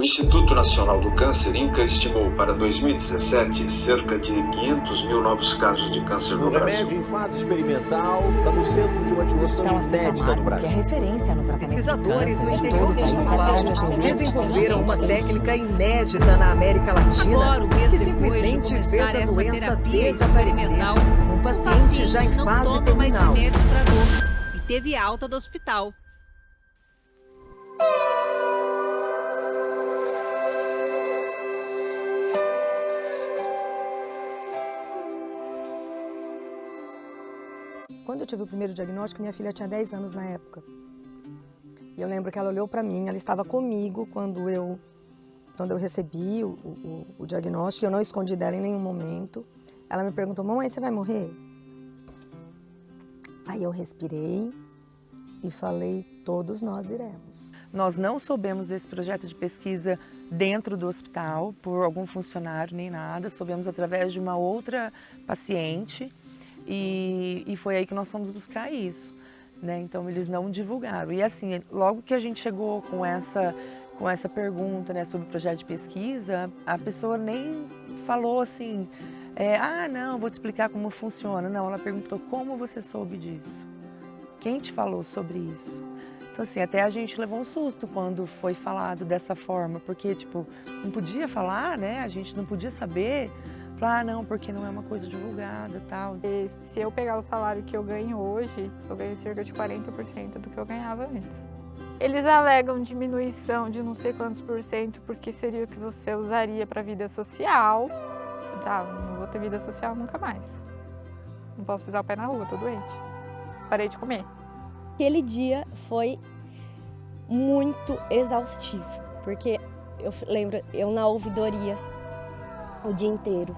O Instituto Nacional do Câncer, INCA, estimou para 2017 cerca de 500 mil novos casos de câncer no Brasil. O remédio em fase experimental está no centro de uma ativação inédita no Brasil. Que é referência no tratamento de Pesquisadores câncer do de interior todo o de país. São Paulo desenvolveram uma técnica inédita na América Latina Agora, um mês que depois de simplesmente fez começar a essa doença terapia desaparecer. experimental, Um paciente já em não fase toma mais terminal. remédios para dor e teve alta do hospital. Quando eu tive o primeiro diagnóstico, minha filha tinha 10 anos na época. E eu lembro que ela olhou para mim, ela estava comigo quando eu recebi o diagnóstico, eu não escondi dela em nenhum momento. Ela me perguntou: mamãe, você vai morrer? Aí eu respirei e falei: todos nós iremos. Nós não soubemos desse projeto de pesquisa dentro do hospital, por algum funcionário nem nada, soubemos através de uma outra paciente. E foi aí que nós fomos buscar isso, né? Então eles não divulgaram. E assim, logo que a gente chegou com essa pergunta, né, sobre o projeto de pesquisa, a pessoa nem falou assim, não, vou te explicar como funciona. Não, ela perguntou: como você soube disso? Quem te falou sobre isso? Então assim, até a gente levou um susto quando foi falado dessa forma, porque tipo, não podia falar, né? A gente não podia saber. Não, porque não é uma coisa divulgada e tal. E se eu pegar o salário que eu ganho hoje, eu ganho cerca de 40% do que eu ganhava antes. Eles alegam diminuição de não sei quantos por cento, porque seria o que você usaria para vida social. Tá, não vou ter vida social nunca mais. Não posso pisar o pé na rua, tô doente. Parei de comer. Aquele dia foi muito exaustivo, porque eu lembro, eu na ouvidoria o dia inteiro.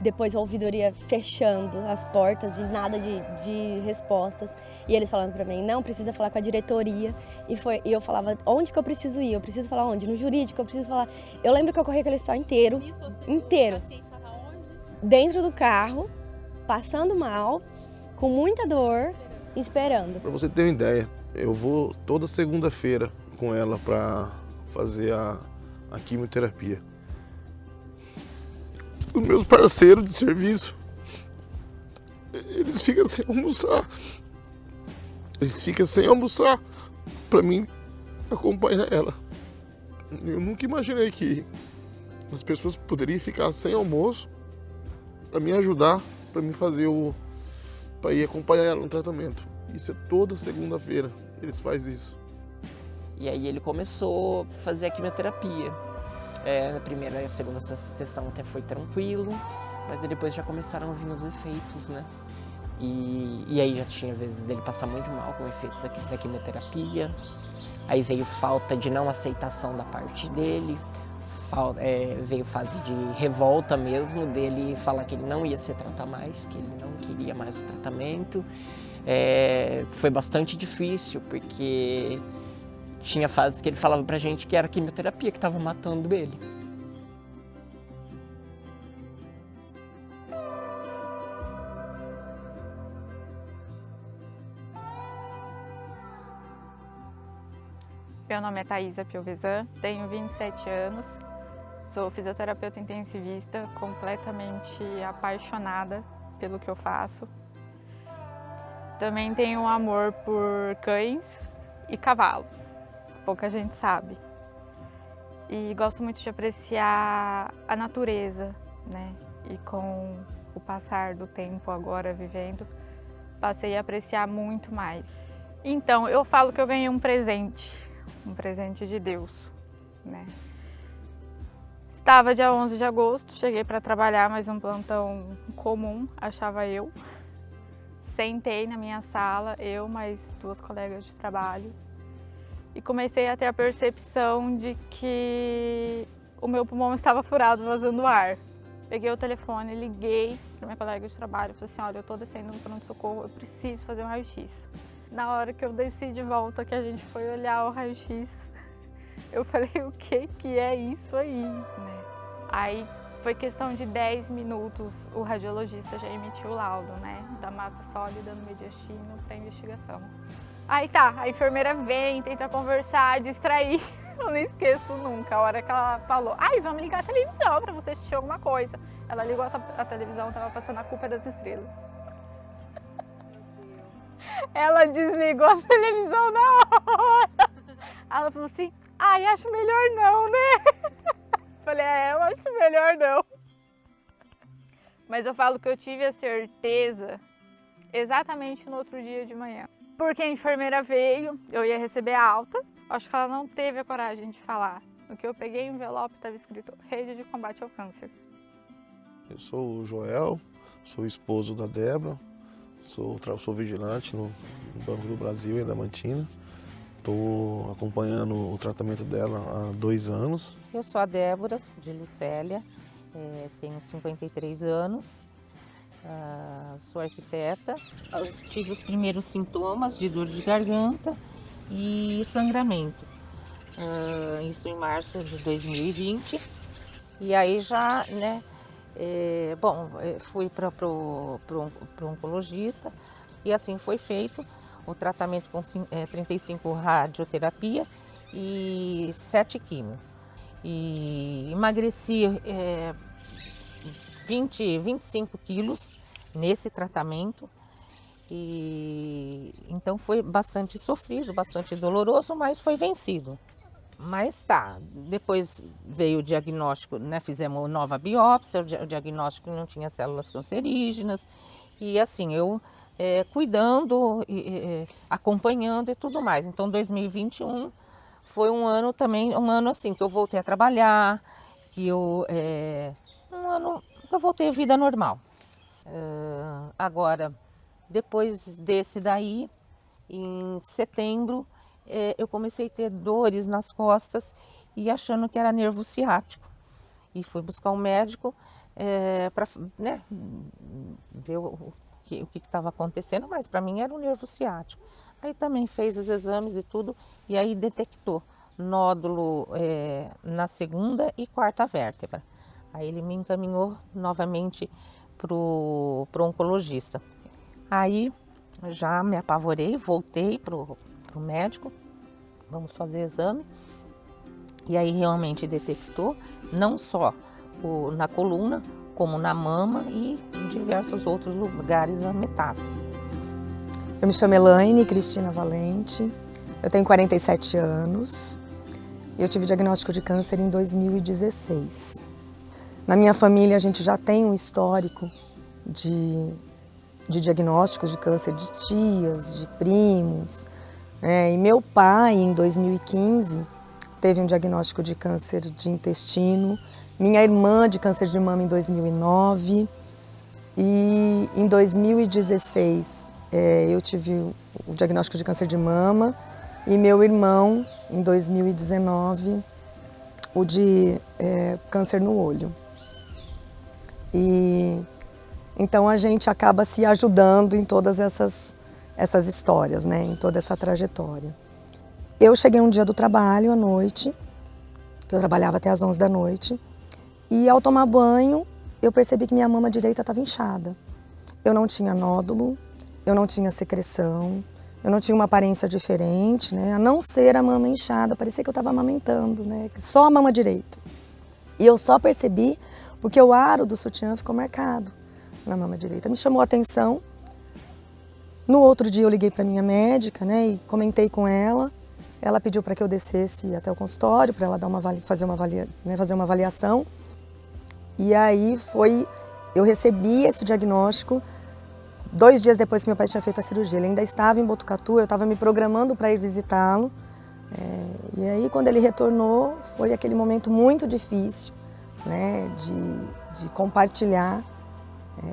Depois a ouvidoria fechando as portas e nada de respostas. E eles falando pra mim: não, precisa falar com a diretoria. E eu falava: onde que eu preciso ir? Eu preciso falar onde? No jurídico, eu preciso falar... Eu lembro que eu corri aquele hospital inteiro. Inteiro. O paciente estava onde? Dentro do carro, passando mal, com muita dor, esperando. Pra você ter uma ideia, eu vou toda segunda-feira com ela pra fazer a quimioterapia. Os meus parceiros de serviço, eles ficam sem almoçar. Eles ficam sem almoçar para mim acompanhar ela. Eu nunca imaginei que as pessoas poderiam ficar sem almoço para me ajudar, para me fazer para ir acompanhar ela no tratamento. Isso é toda segunda-feira, eles fazem isso. E aí ele começou a fazer a quimioterapia. Na primeira e a segunda sessão até foi tranquilo, mas depois já começaram a vir os efeitos, né? E aí já tinha vezes dele passar muito mal com o efeito da quimioterapia. Aí veio falta de não aceitação da parte dele, veio fase de revolta mesmo, dele falar que ele não ia se tratar mais, que ele não queria mais o tratamento. Foi bastante difícil, porque tinha fases que ele falava pra gente que era a quimioterapia que estava matando ele. Meu nome é Thaisa Piovesan, tenho 27 anos, sou fisioterapeuta intensivista, completamente apaixonada pelo que eu faço. Também tenho um amor por cães e cavalos, pouca gente sabe. E gosto muito de apreciar a natureza, né? E com o passar do tempo agora vivendo, passei a apreciar muito mais. Então, eu falo que eu ganhei um presente de Deus, né? Estava dia 11 de agosto, cheguei para trabalhar, mas um plantão comum, achava eu. Sentei na minha sala, eu mais 2 colegas de trabalho, e comecei a ter a percepção de que o meu pulmão estava furado, vazando ar. Peguei o telefone, liguei para minha colega de trabalho, falei assim: olha, eu estou descendo no pronto-socorro, eu preciso fazer um raio-x. Na hora que eu desci de volta, que a gente foi olhar o raio-x, eu falei: o que é isso aí? Né? Aí foi questão de 10 minutos, o radiologista já emitiu o laudo, né, da massa sólida no mediastino para investigação. Aí tá, a enfermeira vem, tenta conversar, distrair Eu não esqueço nunca a hora que ela falou: ai, vamos ligar a televisão pra você assistir alguma coisa. Ela ligou a televisão, tava passando A Culpa das Estrelas. Ela desligou a televisão na hora. Ela falou assim: ai, acho melhor não, né? Falei: eu acho melhor não. Mas eu falo que eu tive a certeza exatamente no outro dia de manhã. Porque a enfermeira veio, eu ia receber a alta. Acho que ela não teve a coragem de falar. No que eu peguei o envelope estava escrito: Rede de Combate ao Câncer. Eu sou o Joel, sou esposo da Débora, sou vigilante no Banco do Brasil, em Adamantina. Estou acompanhando o tratamento dela há 2 anos. Eu sou a Débora, de Lucélia, tenho 53 anos, sou arquiteta. Eu tive os primeiros sintomas de dor de garganta e sangramento, isso em março de 2020. E aí já, né, fui para o oncologista e assim foi feito o tratamento com 35 radioterapia e 7 quimio. E emagreci 25 quilos nesse tratamento. E então foi bastante sofrido, bastante doloroso, mas foi vencido. Mas tá, depois veio o diagnóstico, né, fizemos nova biópsia, o diagnóstico não tinha células cancerígenas. E assim, eu cuidando, acompanhando e tudo mais. Então 2021 foi um ano também, assim, que eu voltei a trabalhar, que eu, um ano que eu voltei à vida normal. Agora, depois desse daí, em setembro, eu comecei a ter dores nas costas e achando que era nervo ciático. E fui buscar um médico para, né, ver o que estava acontecendo, mas para mim era um nervo ciático. Aí também fez os exames e tudo, e aí detectou nódulo na 2ª e 4ª vértebra. Aí ele me encaminhou novamente para o oncologista. Aí já me apavorei, voltei para o médico, vamos fazer exame. E aí realmente detectou não só na coluna, como na mama e em diversos outros lugares a metástase. Eu me chamo Elaine Cristina Valente, eu tenho 47 anos e eu tive diagnóstico de câncer em 2016. Na minha família a gente já tem um histórico de diagnósticos de câncer de tias, de primos. E meu pai, em 2015, teve um diagnóstico de câncer de intestino. Minha irmã de câncer de mama em 2009. E em 2016 eu tive o diagnóstico de câncer de mama. E meu irmão, em 2019, o de câncer no olho. E então a gente acaba se ajudando em todas essas histórias, né? Em toda essa trajetória. Eu cheguei um dia do trabalho à noite, que eu trabalhava até às 11 da noite, e ao tomar banho eu percebi que minha mama direita estava inchada. Eu não tinha nódulo, eu não tinha secreção, eu não tinha uma aparência diferente, né? A não ser a mama inchada, parecia que eu estava amamentando, né? Só a mama direita. E eu só percebi porque o aro do sutiã ficou marcado na mama direita. Me chamou a atenção. No outro dia eu liguei para minha médica, né, e comentei com ela. Ela pediu para que eu descesse até o consultório para ela fazer uma avaliação. E aí eu recebi esse diagnóstico 2 dias depois que meu pai tinha feito a cirurgia. Ele ainda estava em Botucatu, eu estava me programando para ir visitá-lo. E aí quando ele retornou, foi aquele momento muito difícil, né, de compartilhar.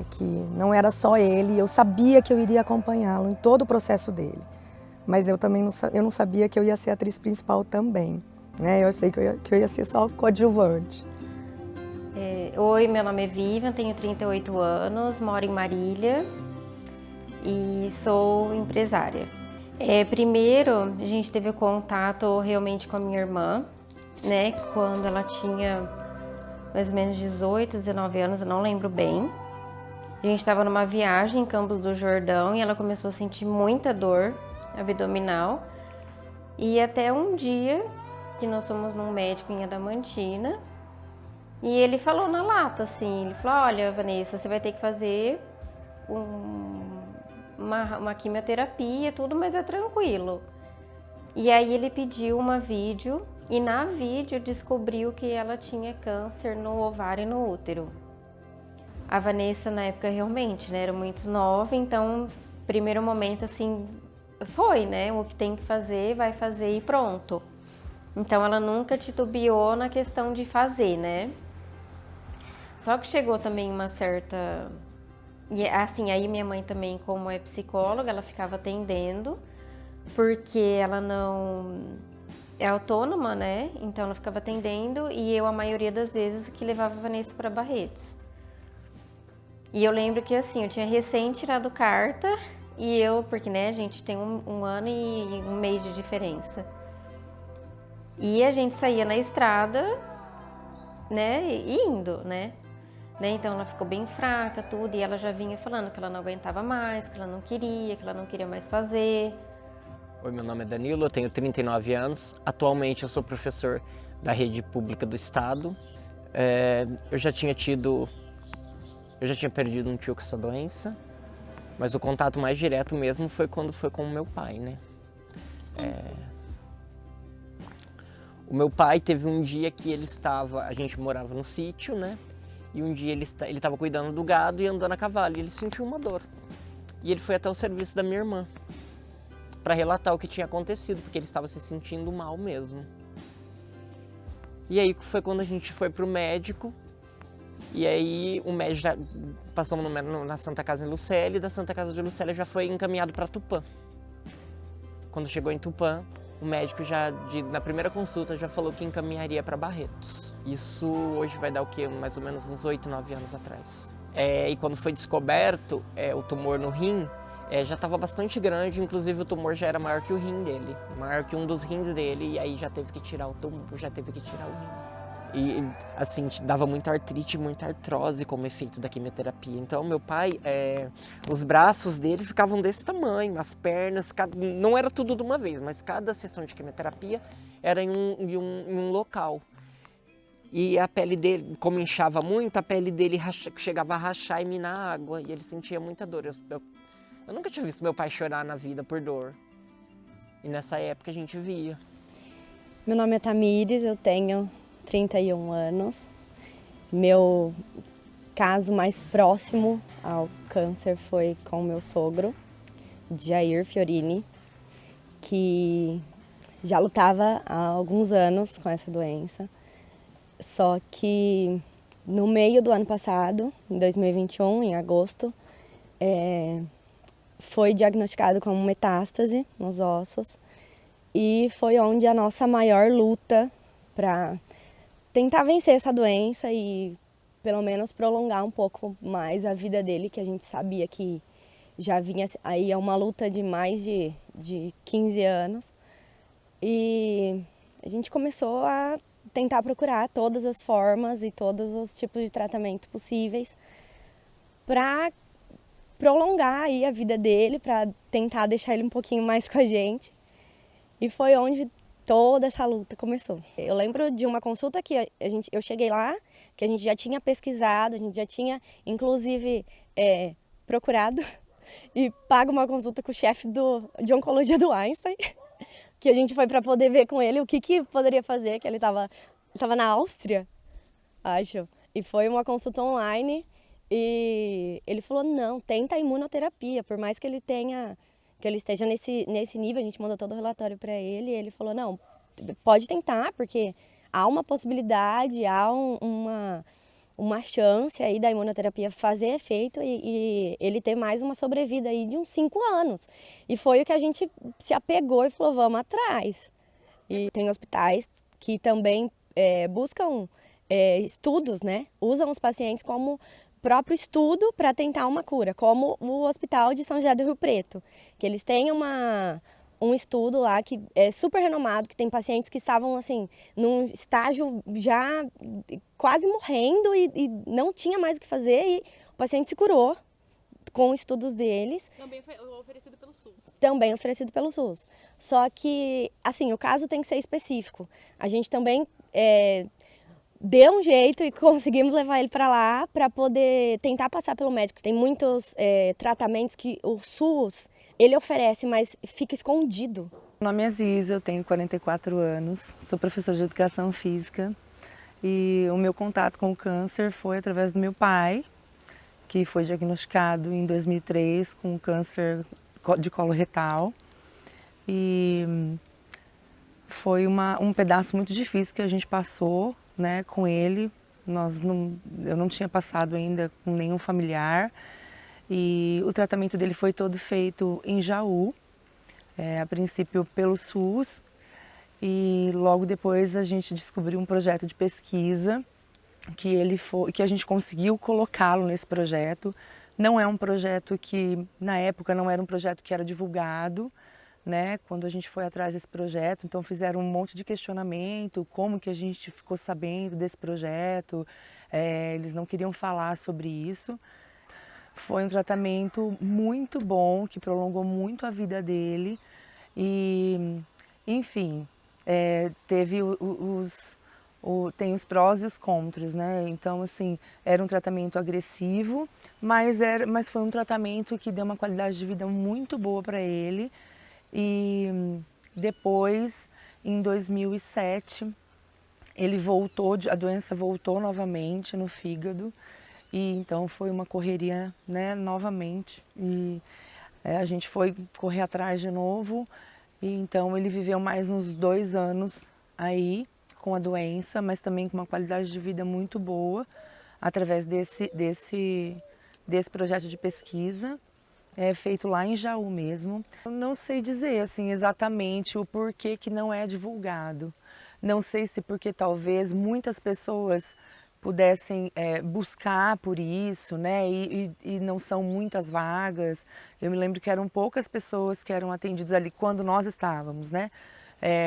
Que não era só ele, eu sabia que eu iria acompanhá-lo em todo o processo dele, mas eu também não sabia que eu ia ser a atriz principal também, né? Eu sei que eu ia ser só coadjuvante. Oi, meu nome é Vivian, tenho 38 anos, moro em Marília e sou empresária. Primeiro, a gente teve contato realmente com a minha irmã, né? Quando ela tinha mais ou menos 18, 19 anos, eu não lembro bem. A gente estava numa viagem em Campos do Jordão e ela começou a sentir muita dor abdominal. E até um dia que nós fomos num médico em Adamantina e ele falou na lata, assim, ele falou, olha, Vanessa, você vai ter que fazer uma quimioterapia, tudo, mas é tranquilo. E aí ele pediu uma vídeo e na vídeo descobriu que ela tinha câncer no ovário e no útero. A Vanessa na época realmente, né, era muito nova, então primeiro momento assim foi, né, o que tem que fazer, vai fazer e pronto. Então ela nunca titubeou na questão de fazer, né. Só que chegou também uma certa... E assim, aí minha mãe também, como é psicóloga, ela ficava atendendo, porque ela não é autônoma, né? Então ela ficava atendendo e eu, a maioria das vezes, que levava a Vanessa para Barretos. E eu lembro que assim, eu tinha recém tirado carta e eu, porque né, a gente tem um ano e um mês de diferença. E a gente saía na estrada, né, indo, né? Então ela ficou bem fraca, tudo, e ela já vinha falando que ela não aguentava mais, que ela não queria mais fazer. Oi, meu nome é Danilo, eu tenho 39 anos. Atualmente eu sou professor da rede pública do estado. Eu já tinha perdido um tio com essa doença, mas o contato mais direto mesmo foi quando foi com o meu pai, né? O meu pai teve um dia que a gente morava no sítio, né? E um dia ele estava cuidando do gado e andando a cavalo, e ele sentiu uma dor. E ele foi até o serviço da minha irmã para relatar o que tinha acontecido, porque ele estava se sentindo mal mesmo. E aí foi quando a gente foi pro médico, e aí o médico passamos na Santa Casa em Lucélia, e da Santa Casa de Lucélia já foi encaminhado para Tupã. Quando chegou em Tupã, o médico na primeira consulta já falou que encaminharia para Barretos. Isso hoje vai dar o quê? Mais ou menos uns 8, 9 anos atrás. E quando foi descoberto o tumor no rim, já estava bastante grande, inclusive o tumor já era maior que o rim dele, maior que um dos rins dele, e aí já teve que tirar o tumor, já teve que tirar o rim. E assim, dava muita artrite, muita artrose como efeito da quimioterapia. Então meu pai, os braços dele ficavam desse tamanho, as pernas, não era tudo de uma vez, mas cada sessão de quimioterapia era em um local. E a pele dele, como inchava muito, a pele dele chegava a rachar e minar a água, e ele sentia muita dor. Eu nunca tinha visto meu pai chorar na vida por dor. E nessa época a gente via. Meu nome é Tamires, eu tenho 31 anos. Meu caso mais próximo ao câncer foi com o meu sogro, Jair Fiorini, que já lutava há alguns anos com essa doença. Só que no meio do ano passado, em 2021, em agosto, foi diagnosticado com metástase nos ossos e foi onde a nossa maior luta para tentar vencer essa doença e pelo menos prolongar um pouco mais a vida dele, que a gente sabia que já vinha aí uma luta de mais de 15 anos. E a gente começou a tentar procurar todas as formas e todos os tipos de tratamento possíveis para prolongar aí a vida dele, para tentar deixar ele um pouquinho mais com a gente. E foi onde toda essa luta começou. Eu lembro de uma consulta que eu cheguei lá, que a gente já tinha pesquisado, a gente já tinha, inclusive, procurado e pago uma consulta com o chefe de oncologia do Einstein, que a gente foi para poder ver com ele o que poderia fazer, que ele estava na Áustria, acho. E foi uma consulta online e ele falou, não, tenta a imunoterapia, por mais que ele esteja nesse nível, a gente mandou todo o relatório para ele, e ele falou, não, pode tentar, porque há uma possibilidade, há uma chance aí da imunoterapia fazer efeito e ele ter mais uma sobrevida aí de uns 5 anos. E foi o que a gente se apegou e falou, vamos atrás. E tem hospitais que também buscam estudos, né? Usam os pacientes como próprio estudo para tentar uma cura, como o Hospital de São José do Rio Preto, que eles têm um estudo lá que é super renomado, que tem pacientes que estavam assim num estágio já quase morrendo e não tinha mais o que fazer e o paciente se curou com estudos deles. Também foi oferecido pelo SUS. Também oferecido pelo SUS. Só que, assim, o caso tem que ser específico. A gente também deu um jeito e conseguimos levar ele para lá para poder tentar passar pelo médico. Tem muitos tratamentos que o SUS, ele oferece, mas fica escondido. Meu nome é Ziza, eu tenho 44 anos, sou professora de educação física e o meu contato com o câncer foi através do meu pai, que foi diagnosticado em 2003 com câncer de colo retal. E foi um pedaço muito difícil que a gente passou, né, com ele. Eu não tinha passado ainda com nenhum familiar. E o tratamento dele foi todo feito em Jaú, a princípio pelo SUS. E logo depois a gente descobriu um projeto de pesquisa que a gente conseguiu colocá-lo nesse projeto. Não é um projeto que, na época, não era um projeto que era divulgado, né, quando a gente foi atrás desse projeto. Então fizeram um monte de questionamento, como que a gente ficou sabendo desse projeto, eles não queriam falar sobre isso. Foi um tratamento muito bom, que prolongou muito a vida dele e, enfim, teve tem os prós e os contras, né? Então, assim, era um tratamento agressivo, mas foi um tratamento que deu uma qualidade de vida muito boa para ele. E depois, em 2007, a doença voltou novamente no fígado. E então foi uma correria, né, novamente. E a gente foi correr atrás de novo. E então ele viveu mais uns 2 anos aí com a doença, mas também com uma qualidade de vida muito boa, através desse projeto de pesquisa, feito lá em Jaú mesmo. Eu não sei dizer assim, exatamente o porquê que não é divulgado. Não sei se porque talvez muitas pessoas pudessem buscar por isso, né? E não são muitas vagas. Eu me lembro que eram poucas pessoas que eram atendidas ali quando nós estávamos, né?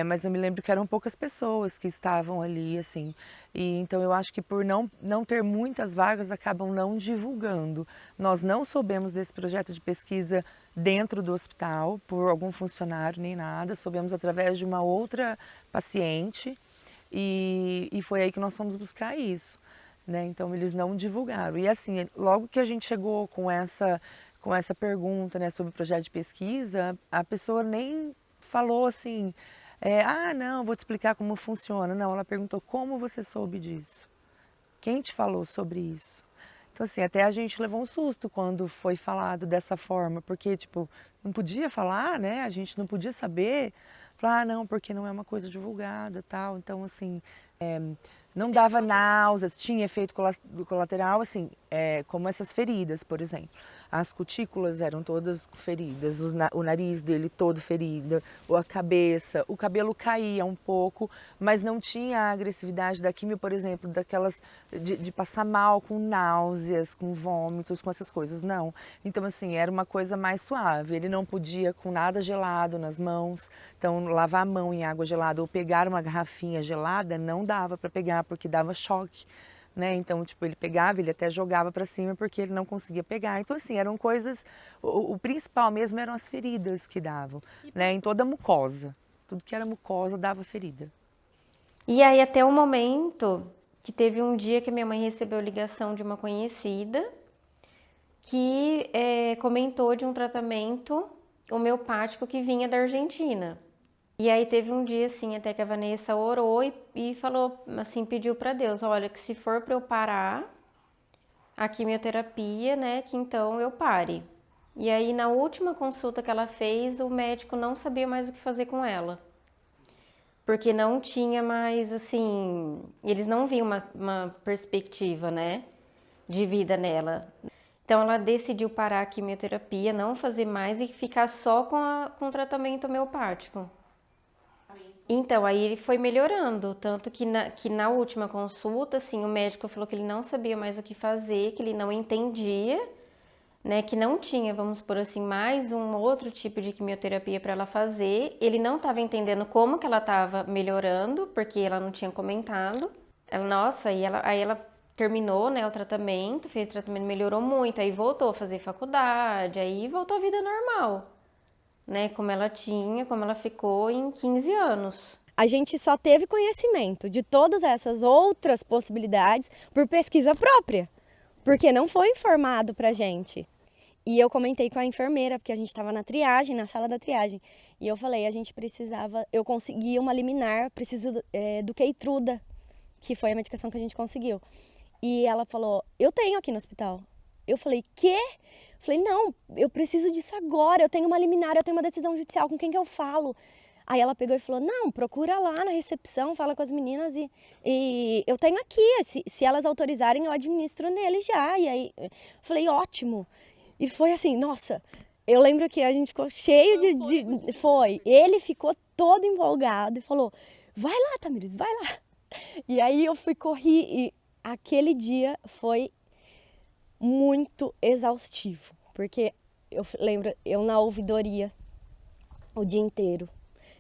Mas eu me lembro que eram poucas pessoas que estavam ali, assim. E então eu acho que por não ter muitas vagas, acabam não divulgando. Nós não soubemos desse projeto de pesquisa dentro do hospital, por algum funcionário nem nada. Soubemos através de uma outra paciente e foi aí que nós fomos buscar isso, né? Então eles não divulgaram. E assim, logo que a gente chegou com essa pergunta, né, sobre o projeto de pesquisa, a pessoa nem falou assim, não, vou te explicar como funciona. Não, ela perguntou, como você soube disso? Quem te falou sobre isso? Então assim, até a gente levou um susto quando foi falado dessa forma, porque tipo, não podia falar, né? A gente não podia saber. Falar, não, porque não é uma coisa divulgada, tal. Então assim, não dava náuseas, tinha efeito colateral, assim, como essas feridas, por exemplo. As cutículas eram todas feridas, o nariz dele todo ferido, a cabeça, o cabelo caía um pouco, mas não tinha a agressividade da quimio, por exemplo, daquelas de passar mal com náuseas, com vômitos, com essas coisas, não. Então, assim, era uma coisa mais suave. Ele não podia com nada gelado nas mãos, então lavar a mão em água gelada ou pegar uma garrafinha gelada não dava para pegar, porque dava choque, né? Então, tipo, ele pegava, ele até jogava para cima porque ele não conseguia pegar. Então, assim, eram coisas, o principal mesmo eram as feridas que davam, né? Em toda a mucosa, tudo que era mucosa dava ferida. E aí até o momento que teve um dia que minha mãe recebeu ligação de uma conhecida que comentou de um tratamento homeopático que vinha da Argentina. E aí teve um dia, assim, até que a Vanessa orou e falou, assim, pediu para Deus, olha, que se for para eu parar a quimioterapia, né, que então eu pare. E aí na última consulta que ela fez, o médico não sabia mais o que fazer com ela. Porque não tinha mais, assim, eles não viam uma perspectiva, né, de vida nela. Então ela decidiu parar a quimioterapia, não fazer mais e ficar só com o tratamento homeopático. Então, aí ele foi melhorando, tanto que na última consulta, assim, o médico falou que ele não sabia mais o que fazer, que ele não entendia, né, que não tinha, vamos por assim, mais um outro tipo de quimioterapia para ela fazer. Ele não estava entendendo como que ela estava melhorando, porque ela não tinha comentado. Aí ela terminou, né, o tratamento, fez o tratamento, melhorou muito, aí voltou a fazer faculdade, aí voltou à vida normal, né, como ela tinha, como ela ficou em 15 anos. A gente só teve conhecimento de todas essas outras possibilidades por pesquisa própria, porque não foi informado pra gente. E eu comentei com a enfermeira, porque a gente estava na triagem, na sala da triagem, e eu falei, a gente precisava, eu consegui uma liminar, preciso do Keytruda, que foi a medicação que a gente conseguiu. E ela falou, eu tenho aqui no hospital. Eu falei, quê? Falei, não, eu preciso disso agora, eu tenho uma liminar, eu tenho uma decisão judicial, com quem que eu falo? Aí ela pegou e falou, não, procura lá na recepção, fala com as meninas e eu tenho aqui, se elas autorizarem eu administro nele já. E aí eu falei, ótimo. E foi assim, nossa, eu lembro que a gente ficou cheio de... Foi, ele ficou todo empolgado e falou, vai lá, Tamires, vai lá. E aí eu corri e aquele dia foi muito exaustivo, porque eu lembro, eu na ouvidoria o dia inteiro,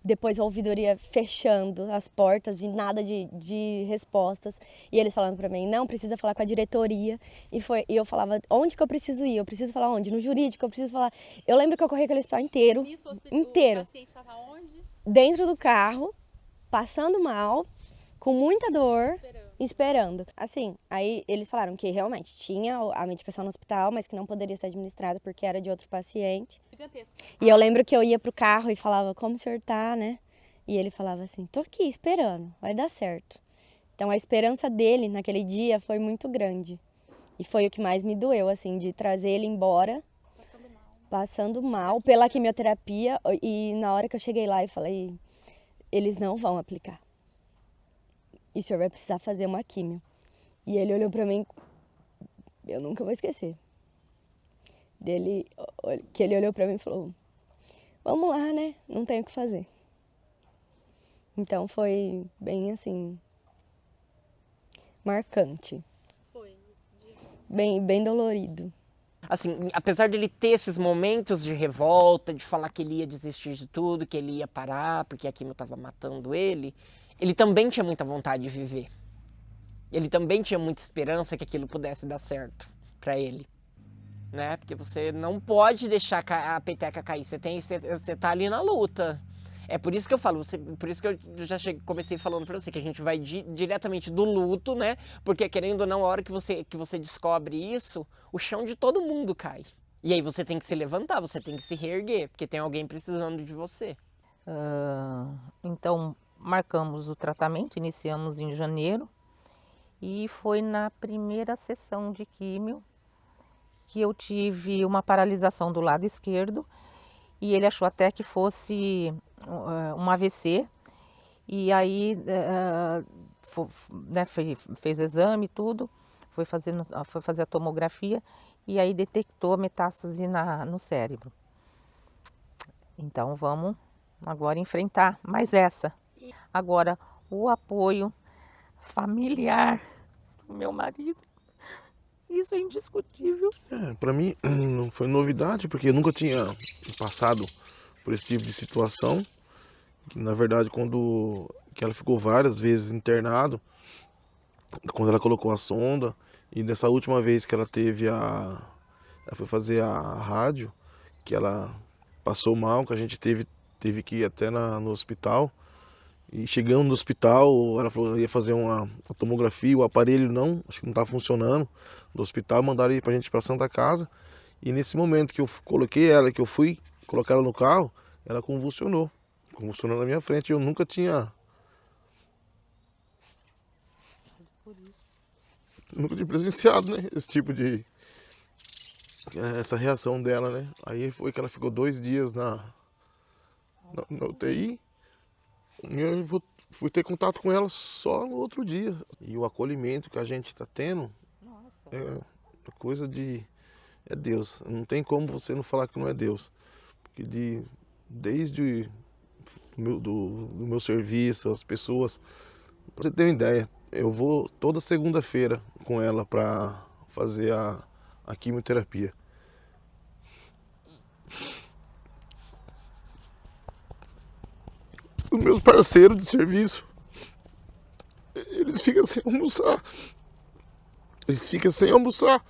depois a ouvidoria fechando as portas e nada de respostas, e eles falando pra mim, não, precisa falar com a diretoria, e eu falava, onde que eu preciso ir? Eu preciso falar onde? No jurídico, eu preciso falar... Eu lembro que eu corri aquele hospital inteiro, inteiro, o paciente estava onde? Dentro do carro, passando mal, com muita dor, esperando. Assim, aí eles falaram que realmente tinha a medicação no hospital, mas que não poderia ser administrada porque era de outro paciente. E eu lembro que eu ia pro carro e falava, como o senhor tá, né? E ele falava assim, tô aqui esperando, vai dar certo. Então a esperança dele naquele dia foi muito grande. E foi o que mais me doeu, assim, de trazer ele embora, passando mal pela quimioterapia. E na hora que eu cheguei lá, eu falei, eles não vão aplicar. E o senhor vai precisar fazer uma químio. E ele olhou pra mim, eu nunca vou esquecer. Que ele olhou pra mim e falou, vamos lá, né? Não tem o que fazer. Então foi bem assim, marcante. Foi. Bem dolorido. Assim, apesar dele ter esses momentos de revolta, de falar que ele ia desistir de tudo, que ele ia parar, porque a quimio estava matando ele também tinha muita vontade de viver. Ele também tinha muita esperança que aquilo pudesse dar certo para ele. Né? Porque você não pode deixar a peteca cair, você tá ali na luta. É por isso que eu falo, por isso que eu já comecei falando pra você, que a gente vai diretamente do luto, né? Porque querendo ou não, a hora que você descobre isso, o chão de todo mundo cai. E aí você tem que se levantar, você tem que se reerguer, porque tem alguém precisando de você. Então, marcamos o tratamento, iniciamos em janeiro, e foi na primeira sessão de químio que eu tive uma paralisação do lado esquerdo, e ele achou até que fosse um AVC, e aí fez exame e tudo, foi fazer a tomografia, e aí detectou metástase no cérebro. Então vamos agora enfrentar mais essa. Agora, o apoio familiar do meu marido, isso é indiscutível. Para mim não foi novidade, porque eu nunca tinha passado por esse tipo de situação. Na verdade, que ela ficou várias vezes internado, quando ela colocou a sonda, e dessa última vez que ela ela foi fazer a rádio, que ela passou mal, que a gente teve que ir até no hospital. E chegando no hospital, ela falou que ia fazer uma tomografia, o aparelho acho que não estava funcionando no hospital, mandaram ir pra gente para Santa Casa. E nesse momento que eu coloquei ela, que eu fui colocar ela no carro, ela convulsionou na minha frente. Eu nunca tinha presenciado, né, esse tipo essa reação dela, né. Aí foi que ela ficou 2 dias na UTI. Eu fui ter contato com ela só no outro dia. E o acolhimento que a gente está tendo é coisa é Deus. Não tem como você não falar que não é Deus. Porque desde do meu serviço, as pessoas... Pra você ter uma ideia, eu vou toda segunda-feira com ela para fazer a quimioterapia. Os meus parceiros de serviço, eles ficam sem almoçar. Eles ficam sem almoçar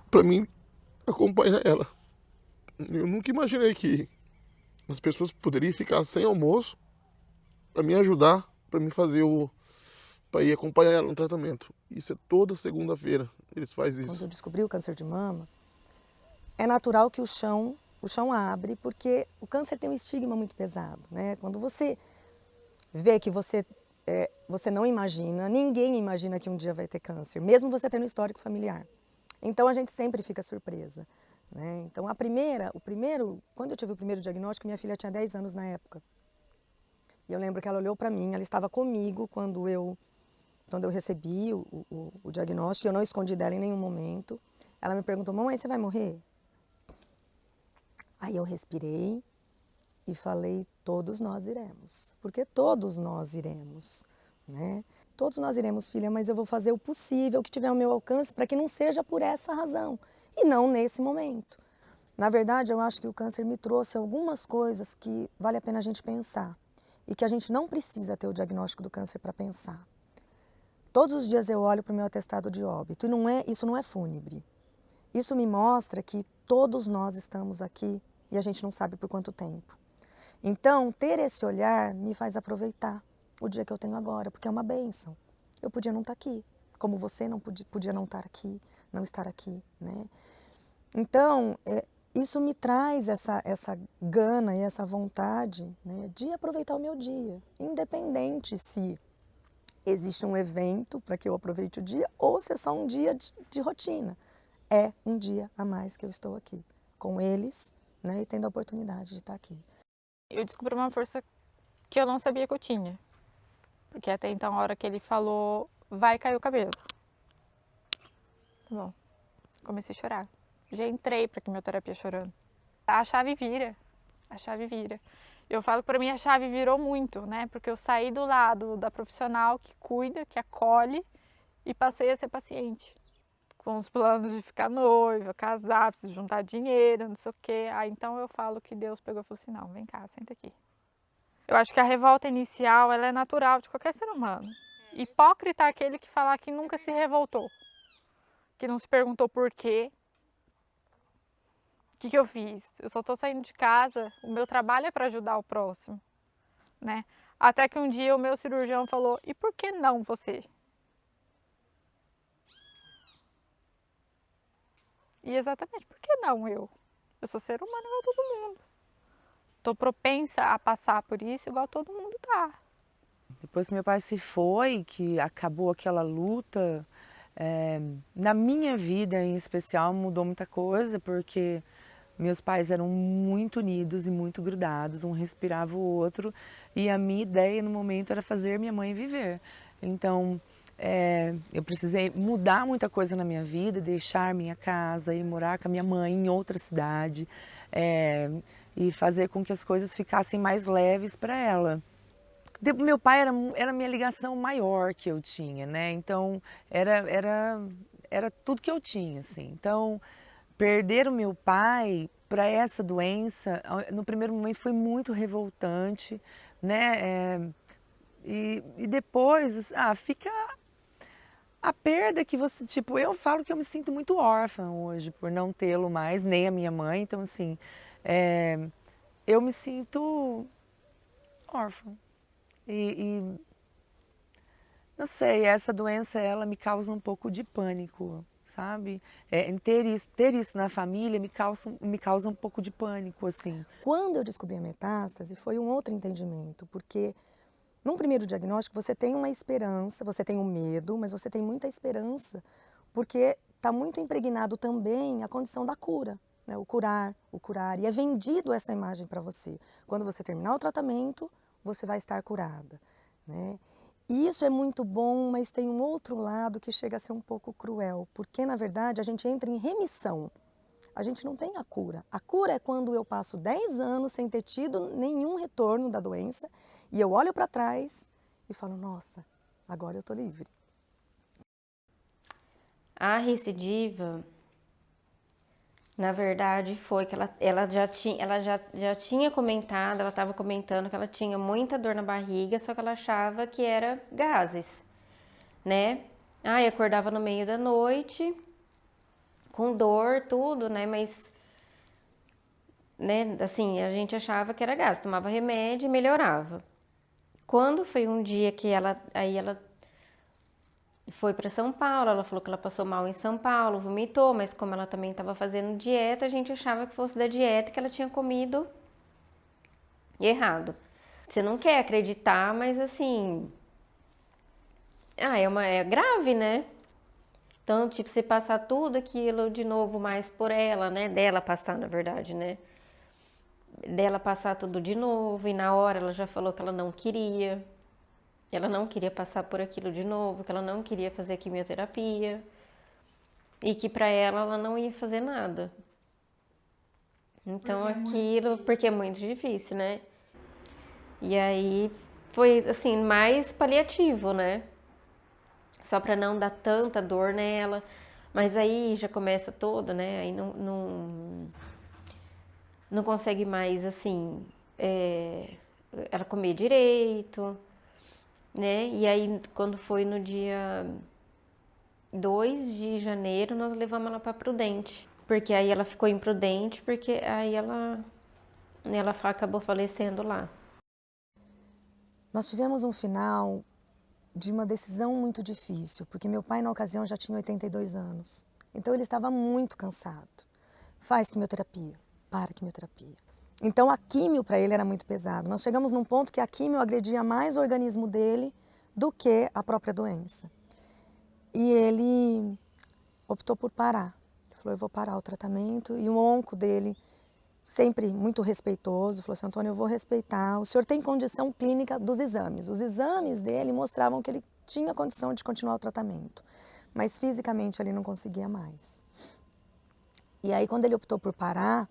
para mim acompanhar ela. Eu nunca imaginei que as pessoas poderiam ficar sem almoço para me ajudar, para me fazer para ir acompanhar ela no tratamento. Isso é toda segunda-feira, eles fazem isso. Quando eu descobri o câncer de mama, é natural que o chão abre, porque o câncer tem um estigma muito pesado, né? Quando você vê que você não imagina, ninguém imagina que um dia vai ter câncer, mesmo você tendo histórico familiar. Então a gente sempre fica surpresa, né? Então quando eu tive o primeiro diagnóstico, minha filha tinha 10 anos na época. E eu lembro que ela olhou para mim, ela estava comigo quando eu recebi o diagnóstico, eu não escondi dela em nenhum momento. Ela me perguntou: mamãe, você vai morrer? Aí eu respirei e falei: todos nós iremos, porque todos nós iremos, né? Todos nós iremos, filha, mas eu vou fazer o possível que tiver ao meu alcance para que não seja por essa razão e não nesse momento. Na verdade, eu acho que o câncer me trouxe algumas coisas que vale a pena a gente pensar e que a gente não precisa ter o diagnóstico do câncer para pensar. Todos os dias eu olho para o meu atestado de óbito e isso não é fúnebre. Isso me mostra que todos nós estamos aqui e a gente não sabe por quanto tempo. Então, ter esse olhar me faz aproveitar o dia que eu tenho agora, porque é uma bênção. Eu podia não estar aqui, como você não podia não estar aqui, né? Então, isso me traz essa gana e essa vontade, né, de aproveitar o meu dia, independente se existe um evento para que eu aproveite o dia ou se é só um dia de rotina. É um dia a mais que eu estou aqui, com eles, né, e tendo a oportunidade de estar aqui. Eu descobri uma força que eu não sabia que eu tinha. Porque até então, a hora que ele falou, vai cair o cabelo. Bom, comecei a chorar. Já entrei para quimioterapia chorando. A chave vira, a chave vira. Eu falo que para mim a chave virou muito, né? Porque eu saí do lado da profissional que cuida, que acolhe, e passei a ser paciente. Com os planos de ficar noiva, casar, preciso juntar dinheiro, não sei o quê. Aí então eu falo que Deus pegou e falou assim: não, vem cá, senta aqui. Eu acho que a revolta inicial, ela é natural de qualquer ser humano. Hipócrita é aquele que falar que nunca se revoltou, que não se perguntou por quê. O que eu fiz? Eu só estou saindo de casa, o meu trabalho é para ajudar o próximo, né? Até que um dia o meu cirurgião falou: e por que não você? E exatamente, por que não eu? Eu sou ser humano igual todo mundo. Estou propensa a passar por isso igual todo mundo tá. Depois que meu pai se foi, que acabou aquela luta, na minha vida em especial mudou muita coisa, porque meus pais eram muito unidos e muito grudados, um respirava o outro, e a minha ideia no momento era fazer minha mãe viver. Então, eu precisei mudar muita coisa na minha vida, deixar minha casa, ir morar com a minha mãe em outra cidade, e fazer com que as coisas ficassem mais leves para ela. Meu pai era a minha ligação maior que eu tinha, né? Então, era tudo que eu tinha, assim. Então, perder o meu pai para essa doença, no primeiro momento foi muito revoltante, né? E depois, fica a perda que você, tipo, eu falo que eu me sinto muito órfã hoje por não tê-lo mais, nem a minha mãe, então assim, eu me sinto órfã. E não sei, essa doença, ela me causa um pouco de pânico, sabe? Ter isso na família me causa um pouco de pânico, assim. Quando eu descobri a metástase, foi um outro entendimento, porque num primeiro diagnóstico você tem uma esperança, você tem um medo, mas você tem muita esperança, porque está muito impregnado também a condição da cura, né? O curar, e é vendido essa imagem para você. Quando você terminar o tratamento, você vai estar curada, né? E isso é muito bom, mas tem um outro lado que chega a ser um pouco cruel, porque na verdade a gente entra em remissão. A gente não tem a cura. A cura é quando eu passo 10 anos sem ter tido nenhum retorno da doença e eu olho para trás e falo: nossa, agora eu tô livre. A recidiva, na verdade, foi que ela já tinha comentado, ela estava comentando que ela tinha muita dor na barriga, só que ela achava que era gases, né? Ai, acordava no meio da noite, com dor, tudo, né? Mas, né, assim, a gente achava que era gás, tomava remédio e melhorava. Quando foi um dia que ela foi para São Paulo, ela falou que ela passou mal em São Paulo, vomitou, mas como ela também estava fazendo dieta, a gente achava que fosse da dieta que ela tinha comido errado. Você não quer acreditar, mas assim, é grave, né? Então, tipo, você passar tudo aquilo de novo mais por ela, né? Dela passar, na verdade, né? Dela passar tudo de novo, e na hora ela já falou que ela não queria. Ela não queria passar por aquilo de novo, que ela não queria fazer quimioterapia. E que pra ela não ia fazer nada. Então porque é muito difícil, né? E aí foi, assim, mais paliativo, né? Só pra não dar tanta dor nela. Mas aí já começa toda, né? Aí não consegue mais, assim, ela comer direito, né? E aí, quando foi no dia 2 de janeiro, nós levamos ela para Prudente. Porque aí ela ficou imprudente, porque aí ela acabou falecendo lá. Nós tivemos um final de uma decisão muito difícil, porque meu pai, na ocasião, já tinha 82 anos. Então, ele estava muito cansado. Faz quimioterapia, para a quimioterapia. Então, a químio para ele era muito pesado. Nós chegamos num ponto que a químio agredia mais o organismo dele do que a própria doença. E ele optou por parar. Ele falou, eu vou parar o tratamento. E o onco dele, sempre muito respeitoso, falou assim, Antônio, eu vou respeitar. O senhor tem condição clínica dos exames. Os exames dele mostravam que ele tinha condição de continuar o tratamento. Mas fisicamente ele não conseguia mais. E aí, quando ele optou por parar,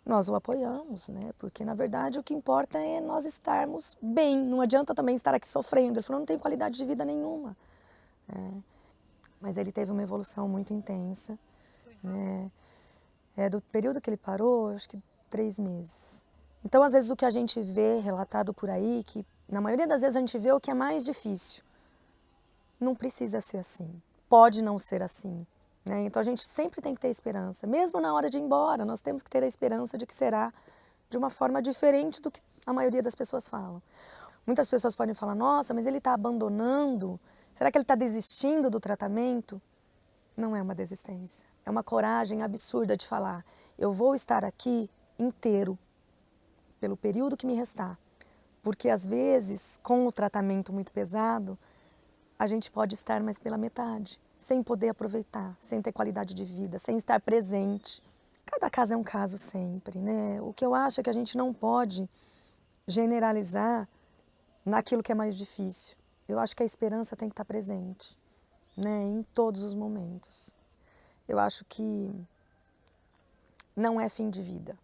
nós o apoiamos, né? Porque, na verdade, o que importa é nós estarmos bem. Não adianta também estar aqui sofrendo. Ele falou, não tem qualidade de vida nenhuma. Mas ele teve uma evolução muito intensa, né? Do período que ele parou, acho que 3 meses. Então, às vezes, o que a gente vê relatado por aí, que na maioria das vezes a gente vê o que é mais difícil. Não precisa ser assim. Pode não ser assim. Né? Então, a gente sempre tem que ter esperança. Mesmo na hora de ir embora, nós temos que ter a esperança de que será de uma forma diferente do que a maioria das pessoas falam. Muitas pessoas podem falar, nossa, mas ele está abandonando. Será que ele está desistindo do tratamento? Não é uma desistência. É uma coragem absurda de falar, eu vou estar aqui inteiro, pelo período que me restar. Porque, às vezes, com o tratamento muito pesado, a gente pode estar mais pela metade, sem poder aproveitar, sem ter qualidade de vida, sem estar presente. Cada caso é um caso sempre, né? O que eu acho é que a gente não pode generalizar naquilo que é mais difícil. Eu acho que a esperança tem que estar presente, né? Em todos os momentos. Eu acho que não é fim de vida,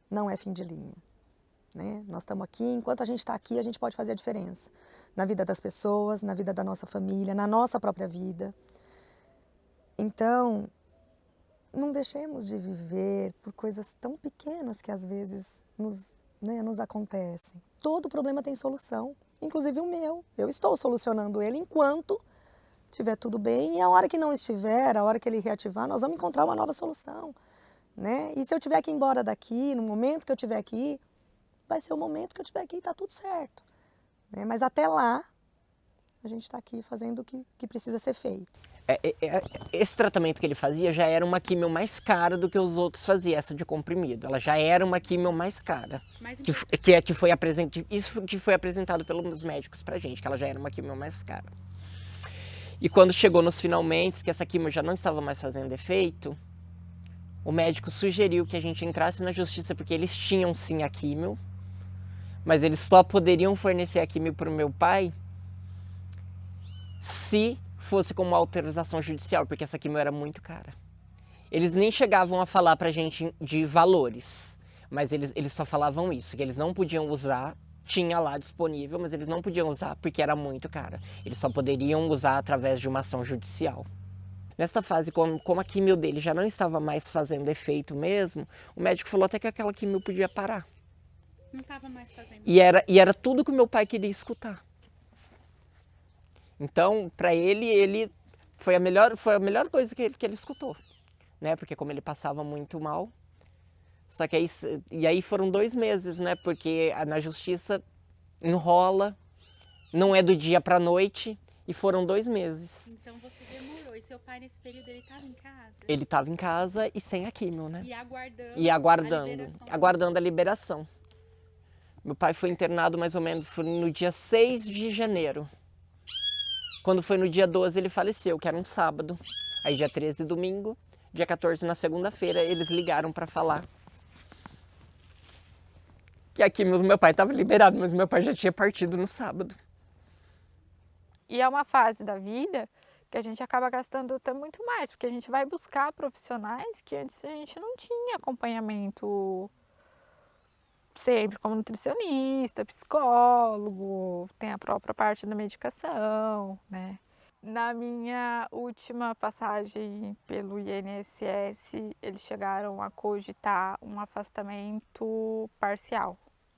não é fim de linha. Né? Nós estamos aqui, enquanto a gente está aqui, a gente pode fazer a diferença. Na vida das pessoas, na vida da nossa família, na nossa própria vida. Então, não deixemos de viver por coisas tão pequenas que às vezes nos acontecem. Todo problema tem solução, inclusive o meu. Eu estou solucionando ele enquanto estiver tudo bem, e a hora que não estiver, a hora que ele reativar, nós vamos encontrar uma nova solução. Né? E se eu tiver que ir embora daqui, no momento que eu estiver aqui, vai ser o momento que eu estiver aqui e está tudo certo. Né? Mas até lá, a gente está aqui fazendo o que precisa ser feito. Esse tratamento que ele fazia já era uma quimio mais cara do que os outros faziam, essa de comprimido. Ela já era uma quimio mais cara. Isso que foi apresentado pelos médicos pra gente, que ela já era uma quimio mais cara. E quando chegou nos finalmente, que essa quimio já não estava mais fazendo efeito, o médico sugeriu que a gente entrasse na justiça, porque eles tinham sim a quimio, mas eles só poderiam fornecer a quimio para o meu pai se fosse com uma autorização judicial, porque essa quimio era muito cara. Eles nem chegavam a falar pra gente de valores, mas eles só falavam isso, que eles não podiam usar, tinha lá disponível, mas eles não podiam usar porque era muito cara. Eles só poderiam usar através de uma ação judicial. Nesta fase, como a quimio dele já não estava mais fazendo efeito mesmo, o médico falou até que aquela quimio podia parar. Não estava mais fazendo. E era tudo que o meu pai queria escutar. Então, para ele foi a melhor coisa que ele escutou, né? Porque como ele passava muito mal. Só que aí foram 2 meses, né? Porque na justiça enrola, não é do dia para a noite, e foram 2 meses. Então você demorou. E seu pai nesse período ele estava em casa? Ele estava em casa e sem a químio, né? E aguardando a liberação. Meu pai foi internado mais ou menos no dia 6 de janeiro. Quando foi no dia 12 ele faleceu, que era um sábado. Aí dia 13 domingo, dia 14 na segunda-feira eles ligaram para falar que a químio do meu pai estava liberado, mas meu pai já tinha partido no sábado. E é uma fase da vida que a gente acaba gastando até muito mais, porque a gente vai buscar profissionais que antes a gente não tinha acompanhamento sempre, como nutricionista, psicólogo, tem a própria parte da medicação, né? Na minha última passagem pelo INSS, eles chegaram a cogitar um afastamento parcial.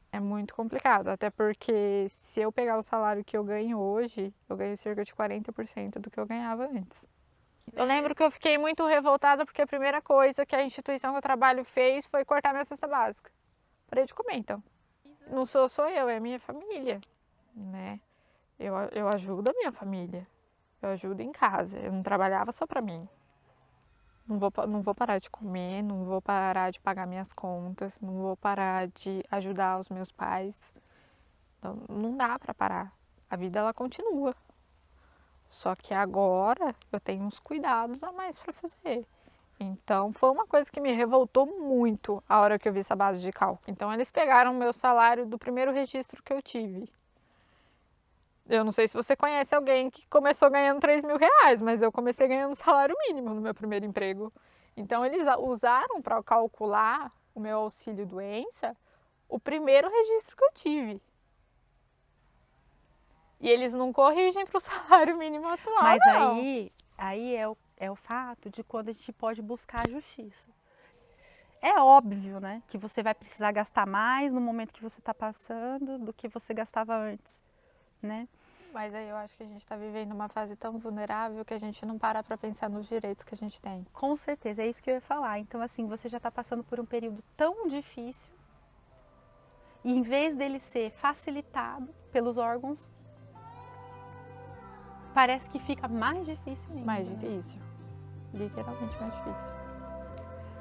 É muito complicado, até porque se eu pegar o salário que eu ganho hoje, eu ganho cerca de 40% do que eu ganhava antes. Eu lembro que eu fiquei muito revoltada porque a primeira coisa que a instituição que eu trabalho fez foi cortar minha cesta básica. Parei de comer, então. Não sou só eu, é a minha família, né? Eu ajudo a minha família, eu ajudo em casa, eu não trabalhava só pra mim. Não vou parar de comer, não vou parar de pagar minhas contas, não vou parar de ajudar os meus pais. Então, não dá para parar. A vida ela continua. Só que agora eu tenho uns cuidados a mais para fazer. Então foi uma coisa que me revoltou muito a hora que eu vi essa base de cálculo. Então eles pegaram o meu salário do primeiro registro que eu tive. Eu não sei se você conhece alguém que começou ganhando R$3.000, mas eu comecei ganhando salário mínimo no meu primeiro emprego. Então eles usaram para calcular o meu auxílio doença o primeiro registro que eu tive. E eles não corrigem para o salário mínimo atual, mas não. aí é o fato de quando a gente pode buscar a justiça. É óbvio, né, que você vai precisar gastar mais no momento que você está passando do que você gastava antes, né? Mas aí eu acho que a gente está vivendo uma fase tão vulnerável que a gente não para pensar nos direitos que a gente tem. Com certeza, é isso que eu ia falar. Então, assim, você já está passando por um período tão difícil e em vez dele ser facilitado pelos órgãos, parece que fica mais difícil ainda. Mais difícil. Literalmente mais difícil.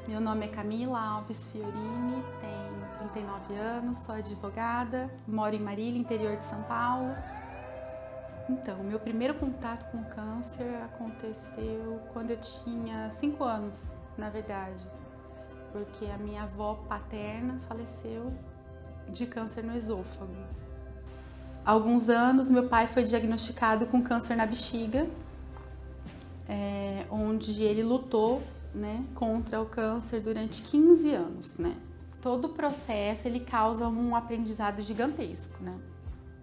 Meu nome é Camila Alves Fiorini, tenho 39 anos, sou advogada, moro em Marília, interior de São Paulo. Então, meu primeiro contato com o câncer aconteceu quando eu tinha 5 anos, na verdade. Porque a minha avó paterna faleceu de câncer no esôfago. Há alguns anos, meu pai foi diagnosticado com câncer na bexiga, onde ele lutou, né, contra o câncer durante 15 anos, né? Todo o processo, ele causa um aprendizado gigantesco, né?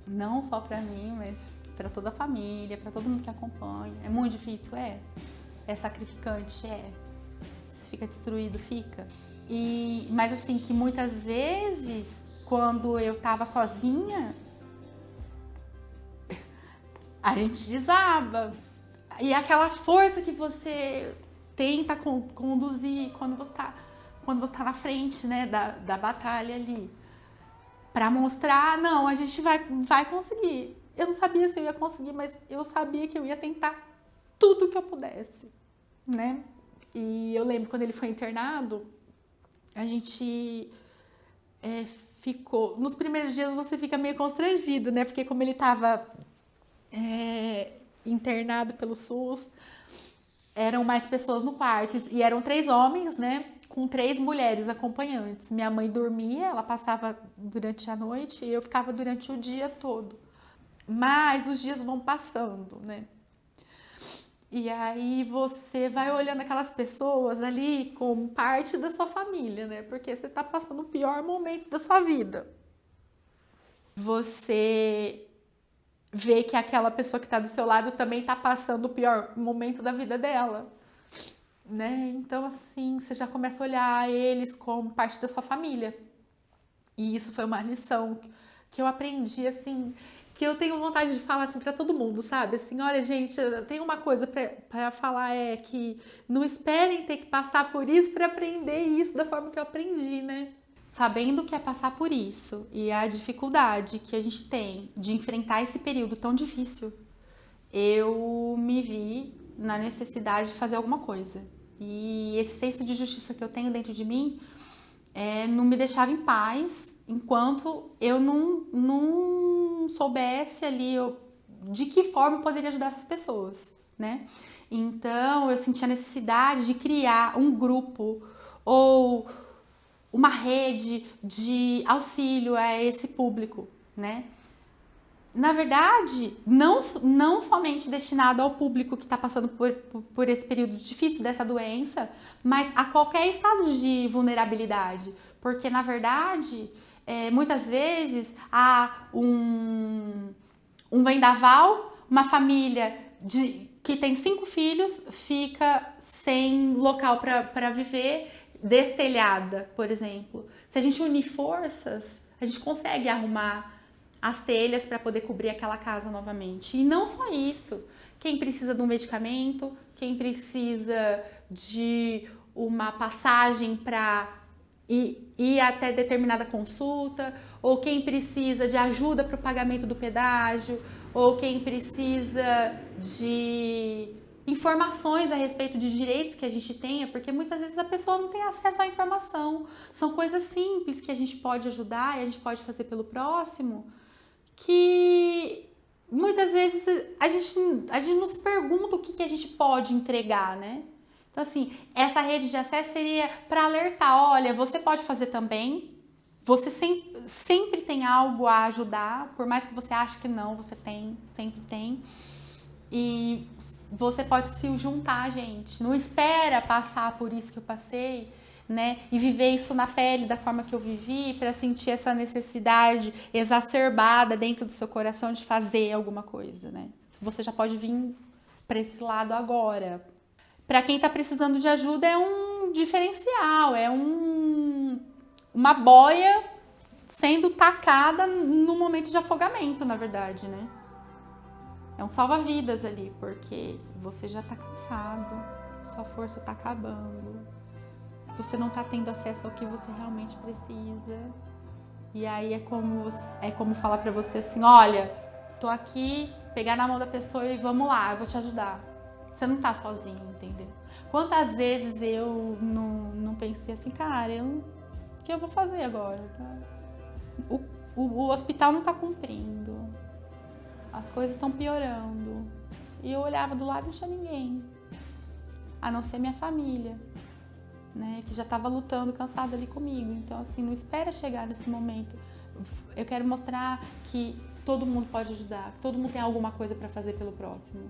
Não só para mim, mas para toda a família, para todo mundo que acompanha. É muito difícil, é sacrificante, você fica destruído, fica. Mas assim, que muitas vezes, quando eu tava sozinha, a gente desaba. E aquela força que você tenta conduzir quando você tá na frente, né, da batalha ali, para mostrar, não, a gente vai conseguir. Eu não sabia se eu ia conseguir, mas eu sabia que eu ia tentar tudo que eu pudesse, né? E eu lembro quando ele foi internado, a gente ficou... Nos primeiros dias você fica meio constrangido, né? Porque como ele estava internado pelo SUS, eram mais pessoas no quarto. E eram 3 homens, né? Com 3 mulheres acompanhantes. Minha mãe dormia, ela passava durante a noite e eu ficava durante o dia todo. Mas os dias vão passando, né? E aí você vai olhando aquelas pessoas ali como parte da sua família, né? Porque você tá passando o pior momento da sua vida. Você vê que aquela pessoa que tá do seu lado também tá passando o pior momento da vida dela, né? Então, assim, você já começa a olhar eles como parte da sua família. E isso foi uma lição que eu aprendi, assim... que eu tenho vontade de falar assim para todo mundo, sabe? Assim, olha, gente, tem uma coisa para falar, é que não esperem ter que passar por isso para aprender isso da forma que eu aprendi, né? Sabendo que é passar por isso e a dificuldade que a gente tem de enfrentar esse período tão difícil, eu me vi na necessidade de fazer alguma coisa. E esse senso de justiça que eu tenho dentro de mim não me deixava em paz enquanto eu não soubesse ali de que forma eu poderia ajudar essas pessoas, né? Então eu senti a necessidade de criar um grupo ou uma rede de auxílio a esse público, né? Na verdade, não somente destinado ao público que está passando por esse período difícil dessa doença, mas a qualquer estado de vulnerabilidade. Porque, na verdade, muitas vezes há um vendaval, uma família que tem 5 filhos fica sem local para viver, destelhada, por exemplo. Se a gente unir forças, a gente consegue arrumar as telhas para poder cobrir aquela casa novamente. E não só isso, quem precisa de um medicamento, quem precisa de uma passagem para ir até determinada consulta, ou quem precisa de ajuda para o pagamento do pedágio, ou quem precisa de informações a respeito de direitos que a gente tenha, porque muitas vezes a pessoa não tem acesso à informação. São coisas simples que a gente pode ajudar e a gente pode fazer pelo próximo, que muitas vezes a gente nos pergunta o que a gente pode entregar, né? Então, assim, essa rede de acesso seria para alertar, olha, você pode fazer também, você sempre tem algo a ajudar, por mais que você ache que não, você sempre tem. E você pode se juntar, gente. Não espera passar por isso que eu passei, né? E viver isso na pele da forma que eu vivi para sentir essa necessidade exacerbada dentro do seu coração de fazer alguma coisa, né? Você já pode vir para esse lado agora. Para quem está precisando de ajuda é um diferencial, é uma boia sendo tacada no momento de afogamento, na verdade, né? É um salva-vidas ali, porque você já tá cansado, sua força tá acabando, você não tá tendo acesso ao que você realmente precisa. E aí é como falar pra você assim, olha, tô aqui, pegar na mão da pessoa e vamos lá, eu vou te ajudar. Você não tá sozinho, entendeu? Quantas vezes eu não pensei assim, cara, o que eu vou fazer agora? O hospital não tá cumprindo. As coisas estão piorando. E eu olhava do lado e não tinha ninguém. A não ser minha família, né? Que já estava lutando, cansada ali comigo. Então, assim, não espera chegar nesse momento. Eu quero mostrar que todo mundo pode ajudar. Que todo mundo tem alguma coisa para fazer pelo próximo.